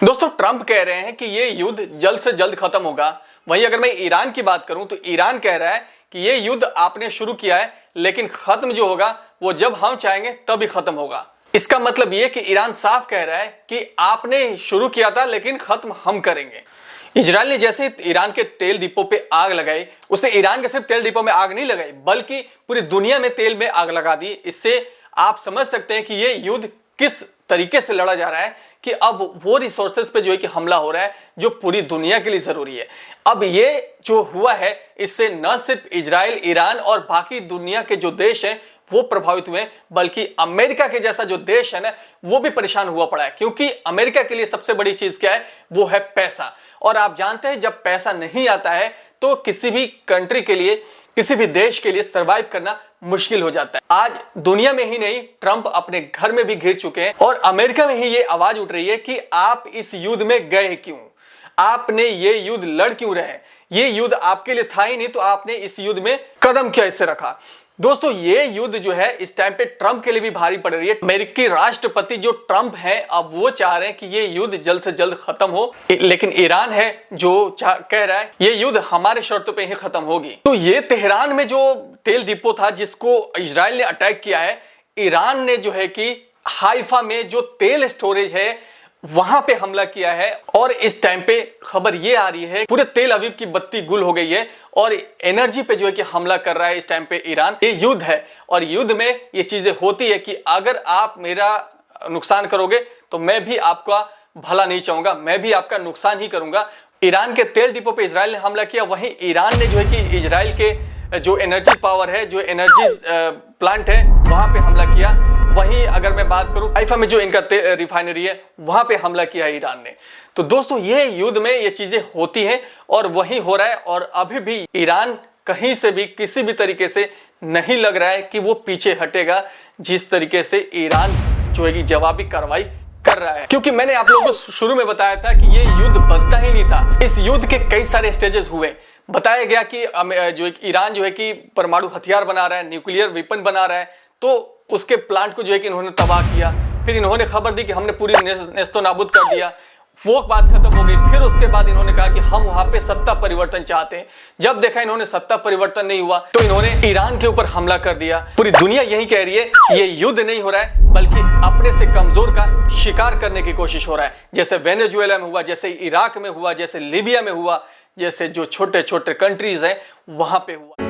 दोस्तों ट्रंप कह रहे हैं कि ये युद्ध जल्द से जल्द खत्म होगा। वहीं अगर मैं ईरान की बात करूं तो ईरान कह रहा है कि ये युद्ध आपने शुरू किया है लेकिन खत्म जो होगा वो जब हम चाहेंगे तभी खत्म होगा। इसका मतलब ये कि ईरान साफ कह रहा है कि आपने शुरू किया था लेकिन खत्म हम करेंगे। इजराइल ने जैसे ईरान के तेल डिपो पे आग लगाई, उसने ईरान के सिर्फ तेल डिपो में आग नहीं लगाई बल्कि पूरी दुनिया में तेल में आग लगा दी। इससे आप समझ सकते हैं कि ये युद्ध किस तरीके से लड़ा जा रहा है कि अब वो रिसोर्सेज पे जो है कि हमला हो रहा है जो पूरी दुनिया के लिए जरूरी है। अब ये जो हुआ है इससे न सिर्फ इजराइल, ईरान और बाकी दुनिया के जो देश हैं वो प्रभावित हुए बल्कि अमेरिका के जैसा जो देश है ना वो भी परेशान हुआ पड़ा है, क्योंकि अमेरिका के लिए सबसे बड़ी चीज क्या है, वो है पैसा। और आप जानते हैं जब पैसा नहीं आता है तो किसी भी कंट्री के लिए, किसी भी देश के लिए सरवाइव करना मुश्किल हो जाता है। आज दुनिया में ही नहीं, ट्रंप अपने घर में भी घिर चुके हैं और अमेरिका में ही ये आवाज उठ रही है कि आप इस युद्ध में गए क्यों, आपने ये युद्ध लड़ क्यों रहे, ये युद्ध आपके लिए था ही नहीं तो आपने इस युद्ध में कदम कैसे रखा। दोस्तों ये युद्ध जो है इस टाइम पे ट्रंप के लिए भी भारी पड़ रही है। अमेरिकी राष्ट्रपति जो ट्रंप है अब वो चाह रहे हैं कि ये युद्ध जल्द से जल्द खत्म हो, लेकिन ईरान है जो कह रहा है ये युद्ध हमारे शर्तों पे ही खत्म होगी। तो ये तेहरान में जो तेल डिपो था जिसको इजराइल ने अटैक किया है, ईरान ने जो है कि हाइफा में जो तेल स्टोरेज है वहां पे हमला किया है। और इस टाइम पे खबर ये आ रही है पूरे तेल अवीव की बत्ती गुल हो गई है और एनर्जी पे जो है कि हमला कर रहा है इस टाइम पे ईरान। ये युद्ध है और युद्ध में ये चीजें होती है कि अगर आप मेरा नुकसान करोगे तो मैं भी आपका भला नहीं चाहूंगा, मैं भी आपका नुकसान ही करूंगा। ईरान के तेल डिपो पे इजराइल ने हमला किया, वहीं ईरान ने जो है कि इजराइल के जो एनर्जी पावर है, जो एनर्जी प्लांट है वहां पे हमला किया। वहीं अगर मैं बात करूं हाइफा में जो इनका रिफाइनरी है वहां पे हमला किया है ईरान ने। तो दोस्तों ये युद्ध में ये चीजें होती हैं और वही हो रहा है और अभी भी ईरान कहीं से भी किसी भी तरीके से नहीं लग रहा है कि वो पीछे हटेगा जिस तरीके से ईरान जो है कि जवाबी कार्रवाई कर रहा है। क्योंकि मैंने आप लोगों को शुरू में बताया था कि ये युद्ध बनता ही नहीं था। इस युद्ध के कई सारे स्टेजेस हुए, बताया गया कि जो ईरान जो है कि परमाणु हथियार बना रहा है, न्यूक्लियर वेपन बना रहा है, तो उसके प्लांट को जो है कि इन्होंने तबाह किया। फिर इन्होंने खबर दी कि हमने पूरी नेस्तो नाबूद कर दिया, वो बात खत्म हो गई। फिर उसके बाद इन्होंने कहा कि हम वहां पे सत्ता परिवर्तन चाहते हैं। जब देखा इन्होंने सत्ता परिवर्तन नहीं हुआ तो इन्होंने ईरान के ऊपर हमला कर दिया। पूरी दुनिया यही कह रही है ये युद्ध नहीं हो रहा है बल्कि अपने से कमजोर का शिकार करने की कोशिश हो रहा है, जैसे वेनेजुएला में हुआ, जैसे इराक में हुआ, जैसे लीबिया में हुआ, जैसे जो छोटे छोटे कंट्रीज हैं वहां पे हुआ।